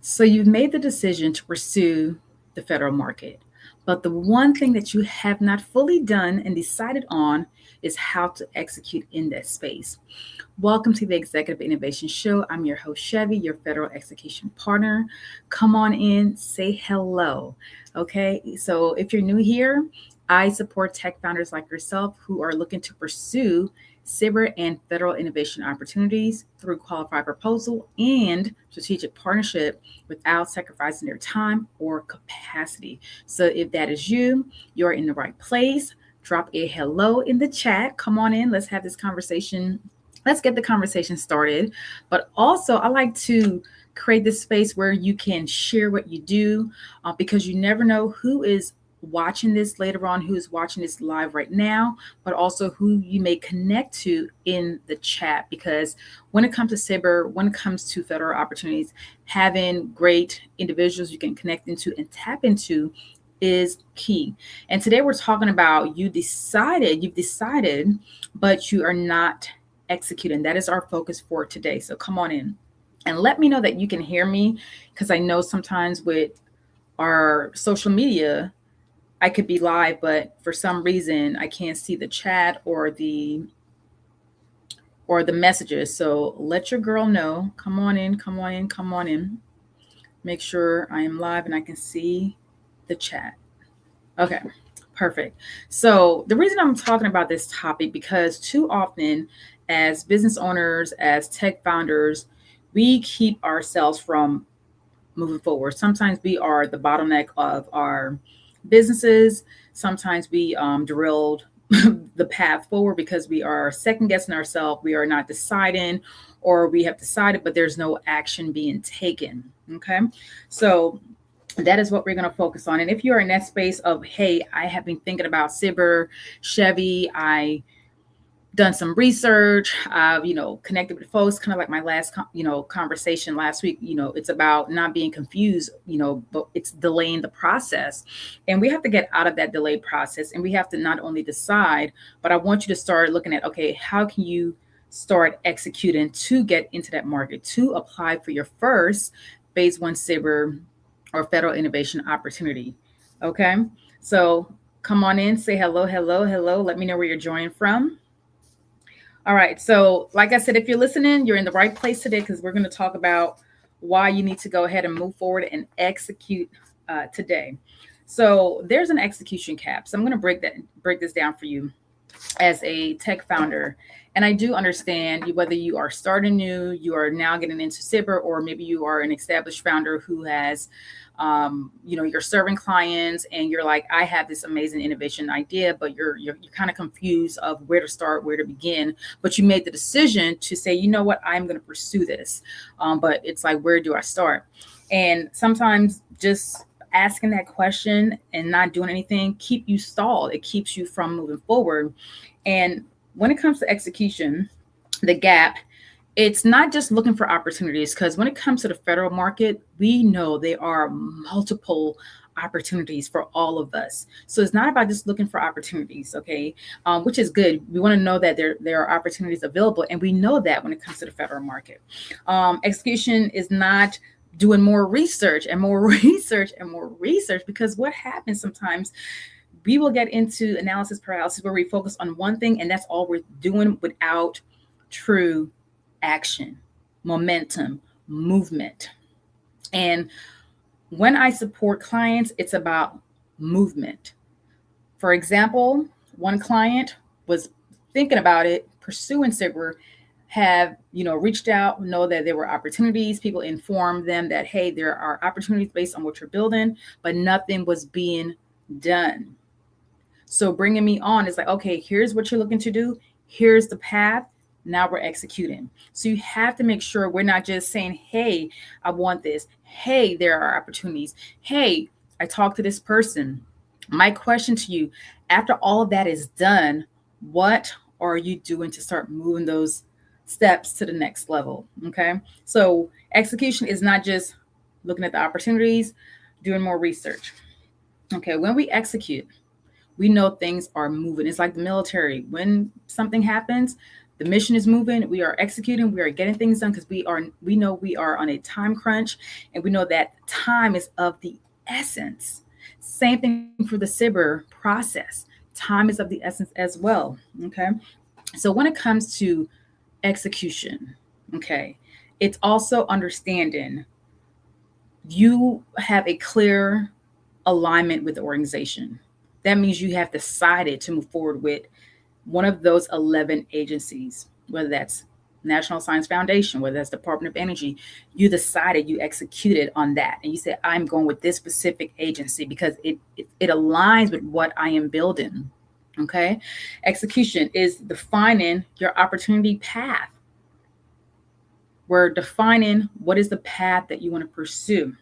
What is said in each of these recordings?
So you've made the decision to pursue the federal market. But the one thing that you have not fully done and decided on is how to execute in that space. Welcome to the Executive Innovation Show. I'm your host, Chevy, your federal execution partner. Come on in, say hello. Okay, so if you're new here, I support tech founders like yourself who are looking to pursue cyber and federal innovation opportunities through qualified proposal and strategic partnership without sacrificing their time or capacity. So if that is you, you're in the right place. Drop a hello in the chat. Come on in. Let's have this conversation. Let's get the conversation started. But also, I like to create this space where you can share what you do because you never know who is watching this later on, who's watching this live right now, but also who you may connect to in the chat. Because when it comes to cyber, when it comes to federal opportunities, having great individuals you can connect into and tap into is key. And today we're talking about you've decided, but you are not executing. That is our focus for today. So come on in and let me know that you can hear me, because I know sometimes with our social media, I could be live, but for some reason I can't see the chat or the messages. So let your girl know. Come on in, come on in, come on in. Make sure I am live and I can see the chat. Okay, perfect. So the reason I'm talking about this topic, because too often as business owners, as tech founders, we keep ourselves from moving forward. Sometimes we are the bottleneck of our businesses. Sometimes we drilled the path forward because we are second guessing ourselves. We are not deciding, or we have decided, but there's no action being taken. Okay. So that is what we're going to focus on. And if you are in that space of, hey, I have been thinking about cyber, Chevy, I done some research, connected with folks, kind of like my last, conversation last week. It's about not being confused, but it's delaying the process. And we have to get out of that delayed process. And we have to not only decide, but I want you to start looking at, okay, how can you start executing to get into that market, to apply for your first phase one cyber or federal innovation opportunity. Okay. So come on in, say hello, hello, hello. Let me know where you're joining from. All right. So, like I said, if you're listening, you're in the right place today, because we're going to talk about why you need to go ahead and move forward and execute today. So, there's an execution cap. So, I'm going to break this down for you as a tech founder. And I do understand whether you are starting new, you are now getting into cyber, or maybe you are an established founder who has you're serving clients and you're like, I have this amazing innovation idea, but you're kind of confused of where to start, where to begin. But you made the decision to say, you know what, I'm going to pursue this. But it's like, where do I start? And sometimes just asking that question and not doing anything keep you stalled. It keeps you from moving forward. And when it comes to execution, the gap, it's not just looking for opportunities, because when it comes to the federal market, we know there are multiple opportunities for all of us. So it's not about just looking for opportunities, okay, which is good. We want to know that there are opportunities available, and we know that when it comes to the federal market. Execution is not doing more research and more research and more research, because what happens sometimes, we will get into analysis paralysis where we focus on one thing and that's all we're doing without true action, momentum, movement. And when I support clients, it's about movement. For example, one client was thinking about it, pursuing cyber, have reached out, know that there were opportunities. People informed them that, hey, there are opportunities based on what you're building, but nothing was being done. So bringing me on is like, okay, here's what you're looking to do. Here's the path. Now we're executing. So you have to make sure we're not just saying, hey, I want this. Hey, there are opportunities. Hey, I talked to this person. My question to you, after all of that is done, what are you doing to start moving those steps to the next level? Okay. So execution is not just looking at the opportunities, doing more research. Okay. When we execute, we know things are moving. It's like the military. When something happens, The mission is moving. We are executing. We are getting things done because we know we are on a time crunch, and we know that time is of the essence. Same thing for the SIBR process. Time is of the essence as well. Okay. So when it comes to execution, okay, it's also understanding you have a clear alignment with the organization. That means you have decided to move forward with one of those 11 agencies, whether that's National Science Foundation, whether that's Department of Energy. You decided, you executed on that, and you said, I'm going with this specific agency because it aligns with what I am building. Okay. Execution is defining your opportunity path. We're defining what is the path that you want to pursue.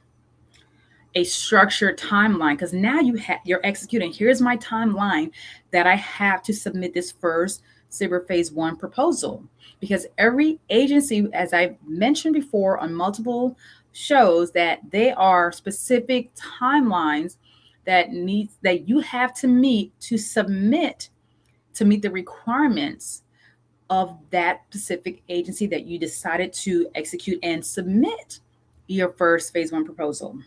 A structured timeline, because now you're executing. Here's my timeline that I have to submit this first SIBR phase 1 proposal, because every agency, as I mentioned before on multiple shows, that they are specific timelines that you have to meet to submit to meet the requirements of that specific agency that you decided to execute and submit your first phase 1 proposal.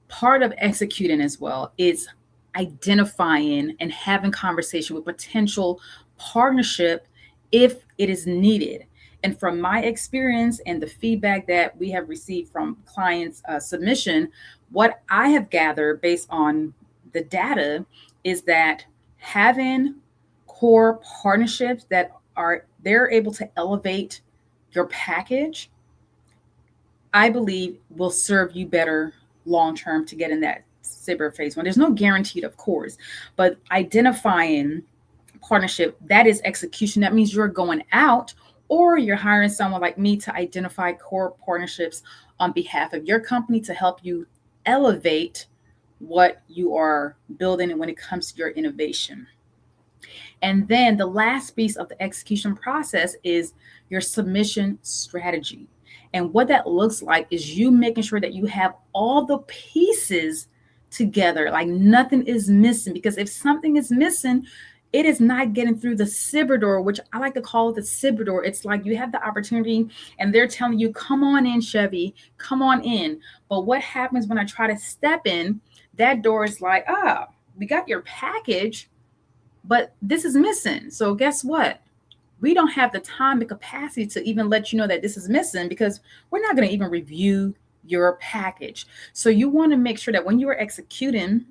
Part of executing as well is identifying and having conversation with potential partnership if it is needed. And from my experience and the feedback that we have received from clients' submission, what I have gathered based on the data is that having core partnerships that they're able to elevate your package, I believe will serve you better long-term to get in that SIBR phase 1. There's no guaranteed, of course, but identifying partnership, that is execution. That means you're going out or you're hiring someone like me to identify core partnerships on behalf of your company to help you elevate what you are building and when it comes to your innovation. And then the last piece of the execution process is your submission strategy. And what that looks like is you making sure that you have all the pieces together, like nothing is missing. Because if something is missing, it is not getting through the SIBR door, which I like to call it the SIBR door. It's like you have the opportunity and they're telling you, come on in, Chevy, come on in. But what happens when I try to step in, that door is like, we got your package, but this is missing. So guess what? We don't have the time and capacity to even let you know that this is missing because we're not going to even review your package. So you want to make sure that when you are executing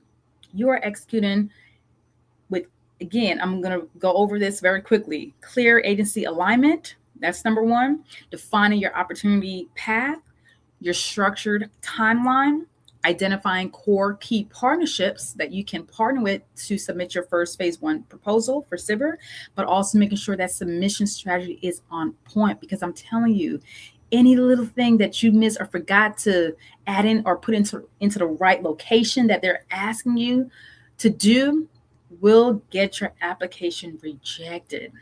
with, again, I'm going to go over this very quickly. Clear agency alignment. That's number 1. Defining your opportunity path, your structured timeline, identifying core key partnerships that you can partner with to submit your first phase 1 proposal for SIBR, but also making sure that submission strategy is on point, because I'm telling you, any little thing that you missed or forgot to add in or put into the right location that they're asking you to do will get your application rejected.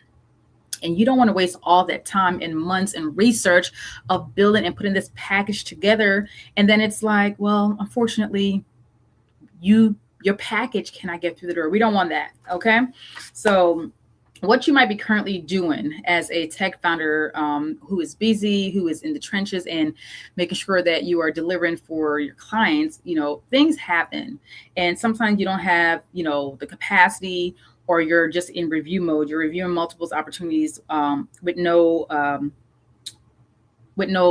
And you don't want to waste all that time and months and research of building and putting this package together. And then it's like, well, unfortunately, your package cannot get through the door. We don't want that. Okay. So what you might be currently doing as a tech founder who is busy, who is in the trenches and making sure that you are delivering for your clients, things happen. And sometimes you don't have, the capacity, or you're just in review mode. You're reviewing multiple opportunities with no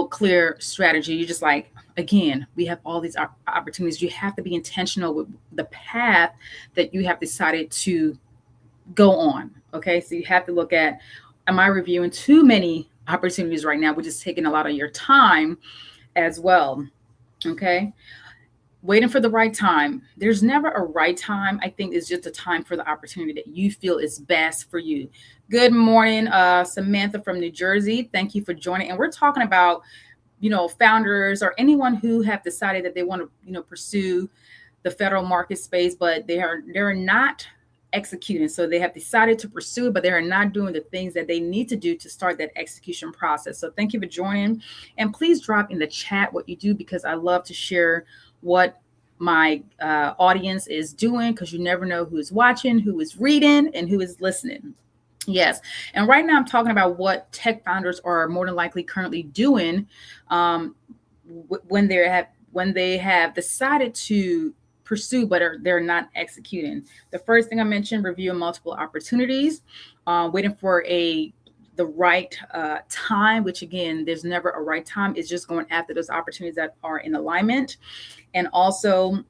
clear strategy. You're just like, again, we have all these opportunities. You have to be intentional with the path that you have decided to go on. Okay, so you have to look at, am I reviewing too many opportunities right now, which is taking a lot of your time as well. Okay. Waiting for the right time. There's never a right time. I think it's just a time for the opportunity that you feel is best for you. Good morning, Samantha from New Jersey. Thank you for joining. And we're talking about, founders or anyone who have decided that they want to, pursue the federal market space, but they're not executing. So they have decided to pursue it, but they are not doing the things that they need to do to start that execution process. So thank you for joining. And please drop in the chat what you do, because I love to share what my audience is doing, because you never know who is watching, who is reading, and who is listening. Yes. And right now I'm talking about what tech founders are more than likely currently doing um, when they have decided to pursue but they're not executing. The first thing I mentioned, reviewing multiple opportunities, waiting for the right time, which again, there's never a right time. It's just going after those opportunities that are in alignment, and also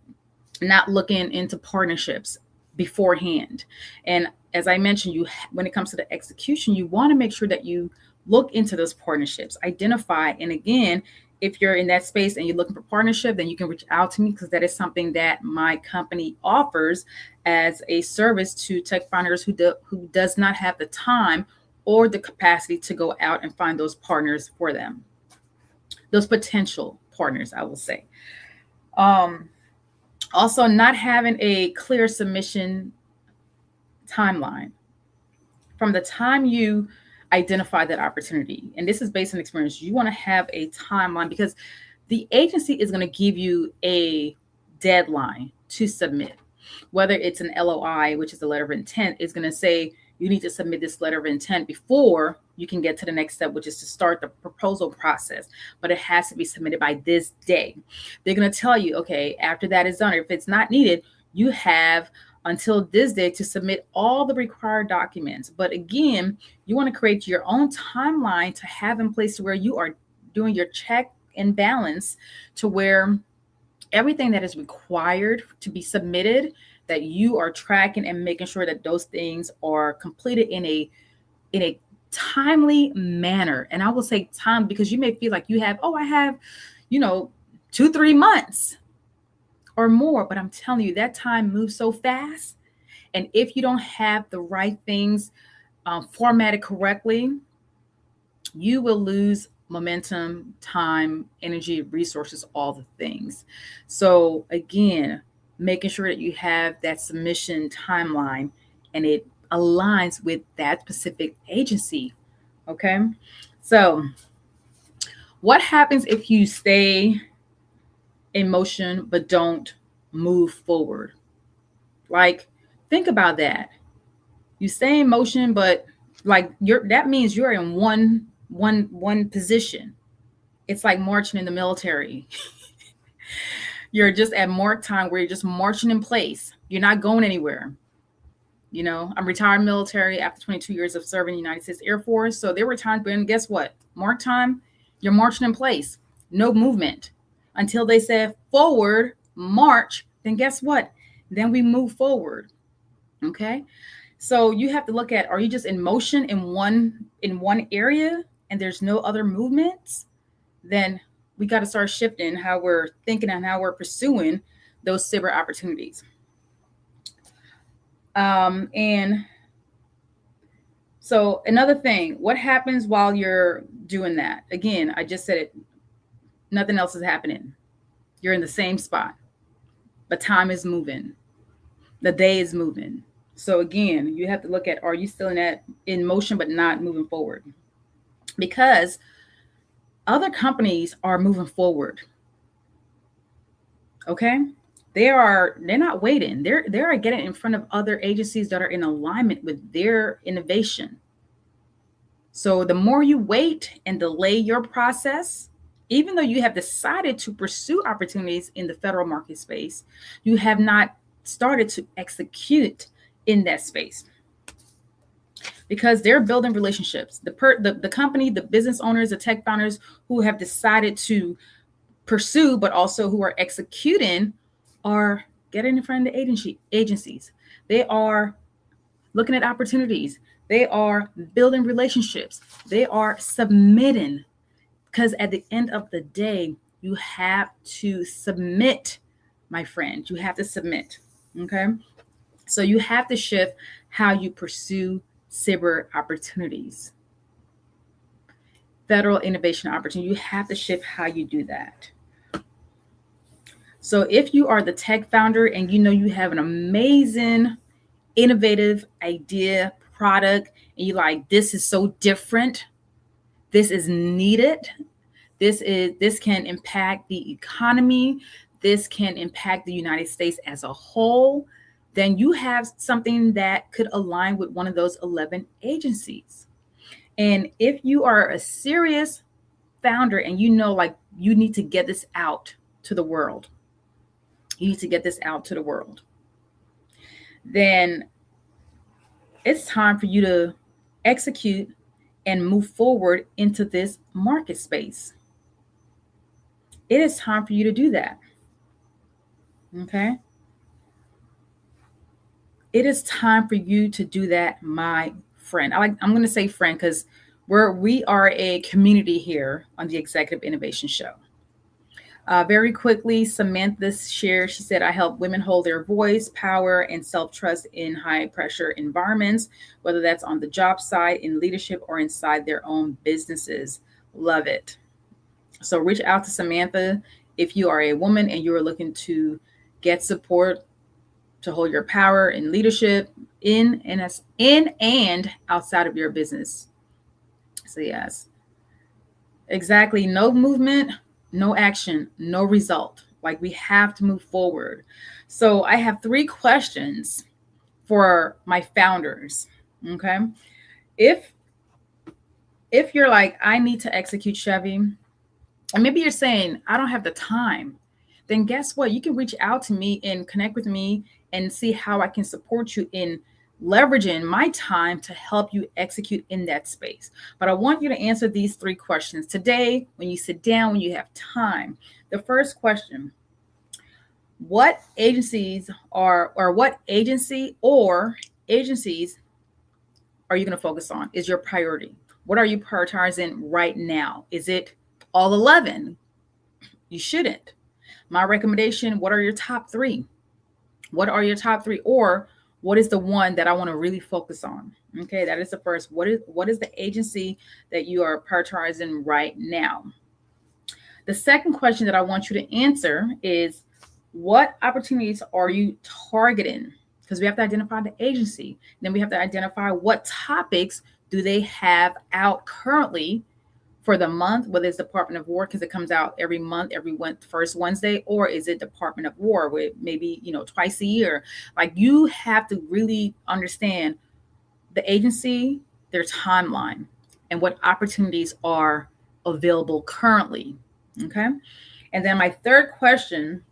not looking into partnerships beforehand. And as I mentioned, when it comes to the execution, you want to make sure that you look into those partnerships, identify, and again, if you're in that space and you're looking for partnership, then you can reach out to me, because that is something that my company offers as a service to tech founders who does not have the time or the capacity to go out and find those partners for them, those potential partners, I will say. Um, Also, not having a clear submission timeline from the time you identify that opportunity. And this is based on experience. You want to have a timeline, because the agency is going to give you a deadline to submit. Whether it's an LOI, which is a letter of intent, is going to say you need to submit this letter of intent before you can get to the next step, which is to start the proposal process. But it has to be submitted by this day. They're going to tell you, okay, after that is done, or if it's not needed, you have until this day to submit all the required documents. But again, you want to create your own timeline to have in place where you are doing your check and balance, to where everything that is required to be submitted, that you are tracking and making sure that those things are completed in a timely manner. And I will say time, because you may feel like you have, oh, I have, 2-3 months or more, but I'm telling you, that time moves so fast. And if you don't have the right things formatted correctly, you will lose momentum, time, energy, resources, all the things. So again, making sure that you have that submission timeline and it aligns with that specific agency. Okay. So what happens if you stay in motion but don't move forward? Like, think about that. You stay in motion, but like that means you're in one position. It's like marching in the military. You're just at mark time, where you're just marching in place. You're not going anywhere. I'm retired military after 22 years of serving the United States Air Force. So there were times when, guess what? Mark time, you're marching in place, no movement until they said forward, march. Then guess what? Then we move forward. Okay. So you have to look at, are you just in motion in one area and there's no other movements? Then we got to start shifting how we're thinking and how we're pursuing those cyber opportunities. And so another thing, what happens while you're doing that? Again, I just said it, nothing else is happening. You're in the same spot, but time is moving. The day is moving. So again, you have to look at, are you still in motion but not moving forward? Because other companies are moving forward. Okay? They're not waiting. They are getting in front of other agencies that are in alignment with their innovation. So the more you wait and delay your process, even though you have decided to pursue opportunities in the federal market space, you have not started to execute in that space, because they're building relationships. The company, the business owners, the tech founders who have decided to pursue, but also who are executing, are getting in front of the agencies. They are looking at opportunities. They are building relationships. They are submitting, because at the end of the day, you have to submit, my friend. You have to submit. Okay. So you have to shift how you pursue cyber opportunities, federal innovation opportunity. You have to shift how you do that. So if you are the tech founder and you have an amazing, innovative idea, product, and you like, this is so different, this is needed, this can impact the economy, this can impact the United States as a whole, then you have something that could align with one of those 11 agencies. And if you are a serious founder and you know, like, you need to get this out to the world, then it's time for you to execute and move forward into this market space. It is time for you to do that. Okay? It is time for you to do that, my friend. I'm going to say friend because we are a community here on the Executive Innovation Show. Very quickly, Samantha shared, she said, I help women hold their voice, power, and self-trust in high-pressure environments, whether that's on the job site, in leadership, or inside their own businesses. Love it. So reach out to Samantha if you are a woman and you are looking to get support to hold your power in leadership in and outside of your business. So yes, exactly. No movement, no action, no result. Like, we have to move forward. So I have 3 questions for my founders. Okay. If you're like, I need to execute, Chevy, and maybe you're saying, I don't have the time, then guess what? You can reach out to me and connect with me and see how I can support you in leveraging my time to help you execute in that space. But I want you to answer these 3 questions today when you sit down, when you have time. The first question: what agencies or what agency or agencies are you going to focus on? Is your priority? What are you prioritizing right now? Is it all 11? You shouldn't. My recommendation: what are your top 3? What are your top 3? Or what is the one that I want to really focus on? Okay, that is the first. What is the agency that you are prioritizing right now? The second question that I want you to answer is, what opportunities are you targeting? Because we have to identify the agency. Then we have to identify what topics do they have out currently for the month, whether it's Department of War, because it comes out every month, first Wednesday, or is it Department of War, with maybe, twice a year. Like, you have to really understand the agency, their timeline, and what opportunities are available currently. Okay. And then my third question: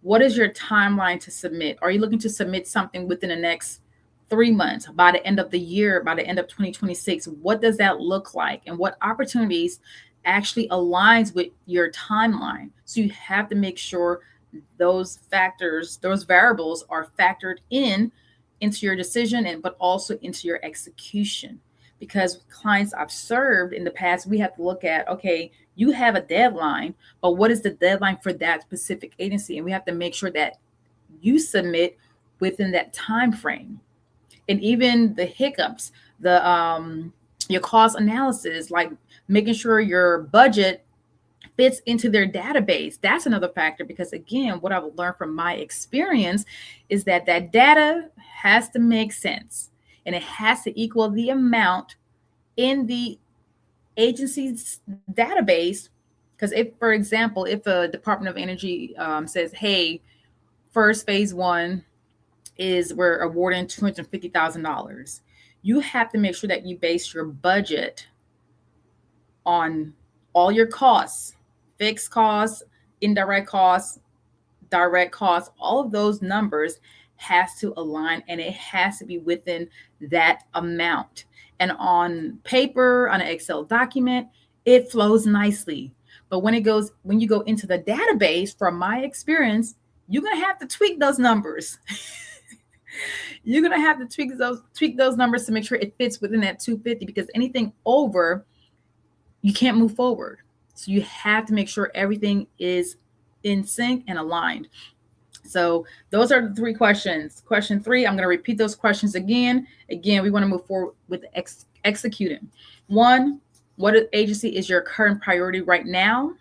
what is your timeline to submit? Are you looking to submit something within the next 3 months, by the end of the year, by the end of 2026? What does that look like? And what opportunities actually aligns with your timeline? So you have to make sure those factors, those variables are factored into your decision, but also into your execution. Because clients I've served in the past, we have to look at, okay, you have a deadline, but what is the deadline for that specific agency? And we have to make sure that you submit within that time frame. And even the hiccups, your cost analysis, like making sure your budget fits into their database. That's another factor, because again, what I've learned from my experience is that data has to make sense, and it has to equal the amount in the agency's database. Because if, for example, if a Department of Energy says, hey, first phase 1 is we're awarding $250,000, you have to make sure that you base your budget on all your costs, fixed costs, indirect costs, direct costs. All of those numbers has to align, and it has to be within that amount. And on paper, on an Excel document, it flows nicely. But when you go into the database, from my experience, you're going to have to tweak those numbers. You're going to have to tweak those numbers to make sure it fits within that 250, because anything over, you can't move forward. So you have to make sure everything is in sync and aligned. So those are the 3 questions. Question 3, I'm going to repeat those questions again. Again, we want to move forward with executing. 1, what agency is your current priority right now?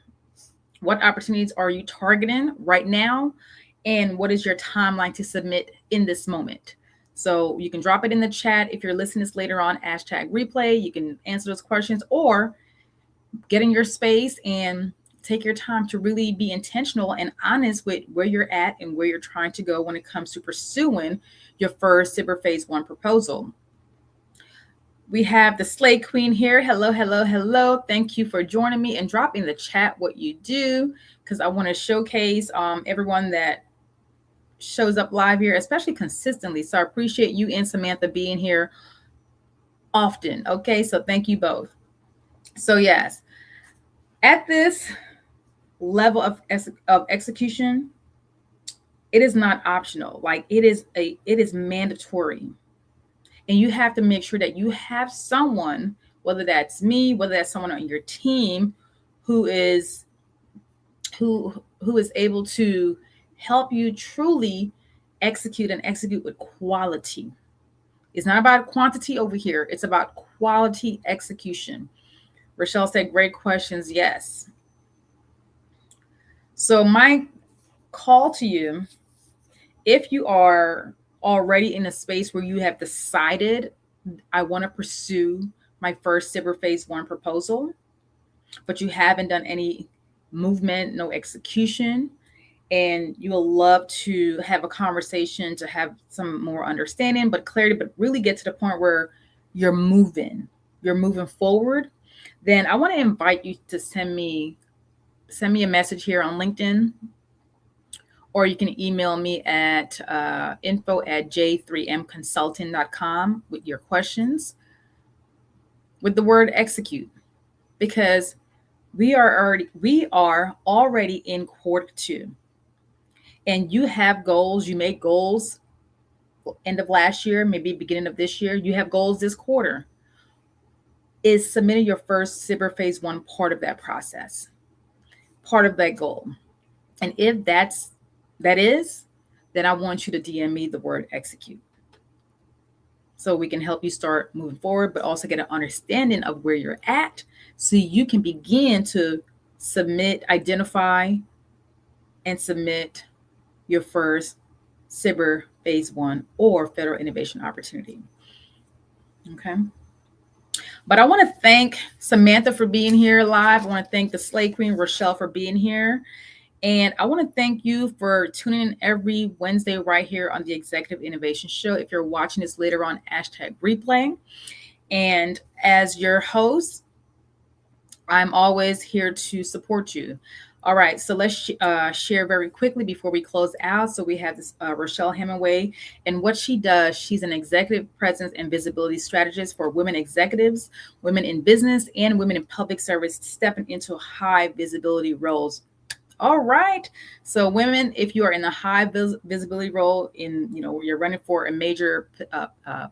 What opportunities are you targeting right now? And what is your timeline to submit in this moment? So you can drop it in the chat. If you're listening to this later on, #replay, you can answer those questions, or get in your space and take your time to really be intentional and honest with where you're at and where you're trying to go when it comes to pursuing your first SIBR Phase 1 proposal. We have the Slay Queen here. Hello, hello, hello. Thank you for joining me and drop in the chat what you do, because I want to showcase everyone that shows up live here, especially consistently. So I appreciate you and Samantha being here often. Okay, so thank you both. So yes, at this level of execution, it is not optional. Like it is mandatory. And you have to make sure that you have someone, whether that's me, whether that's someone on your team, who is able to help you truly execute and execute with quality. It's not about quantity over here. It's about quality execution. Rochelle said, great questions. Yes. So my call to you, if you are already in a space where you have decided, I want to pursue my first SIBR Phase 1 proposal, but you haven't done any movement, no execution, and you will love to have a conversation to have some more understanding, but clarity, but really get to the point where you're moving forward, then I want to invite you to send me a message here on LinkedIn, or you can email me at info@j3mconsulting.com with your questions with the word execute, because we are already in quarter 2, and you have goals. You make goals end of last year, maybe beginning of this year. You have goals this quarter. Is submitting your first SIBR Phase 1 part of that process, part of that goal? And if that is, then I want you to DM me the word execute, so we can help you start moving forward, but also get an understanding of where you're at, so you can begin to identify and submit your first SIBR Phase 1 or Federal Innovation Opportunity. Okay. But I want to thank Samantha for being here live. I want to thank the Slay Queen, Rochelle, for being here. And I want to thank you for tuning in every Wednesday right here on the Executive Innovation Show. If you're watching this later on, #replay. And as your host, I'm always here to support you. All right, so let's share very quickly before we close out. So we have this Rochelle Hemingway, and what she does, she's an executive presence and visibility strategist for women executives, women in business, and women in public service stepping into high visibility roles. All right, so women, if you are in a high visibility role, you're running for a major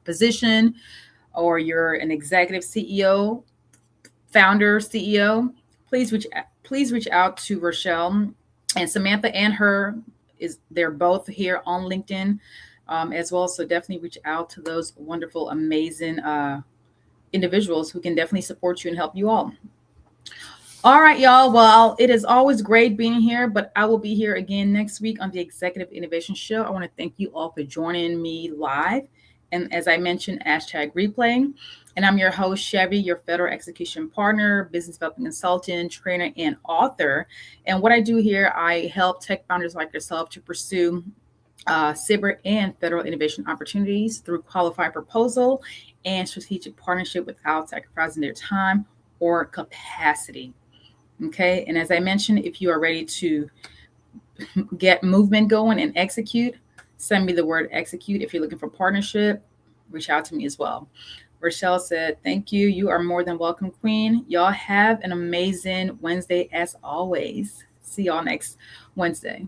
position, or you're an executive CEO, founder, CEO, please reach out to Rochelle and Samantha, and they're both here on LinkedIn as well. So definitely reach out to those wonderful, amazing individuals who can definitely support you and help you all. All right, y'all. Well, it is always great being here, but I will be here again next week on the Executive Innovation Show. I want to thank you all for joining me live. And as I mentioned, #replay. And I'm your host, Chevy, your federal execution partner, business development consultant, trainer, and author. And what I do here, I help tech founders like yourself to pursue SIBR and federal innovation opportunities through qualified proposal and strategic partnership without sacrificing their time or capacity. Okay. And as I mentioned, if you are ready to get movement going and execute, send me the word execute. If you're looking for partnership, reach out to me as well. Rochelle said, thank you. You are more than welcome, Queen. Y'all have an amazing Wednesday as always. See y'all next Wednesday.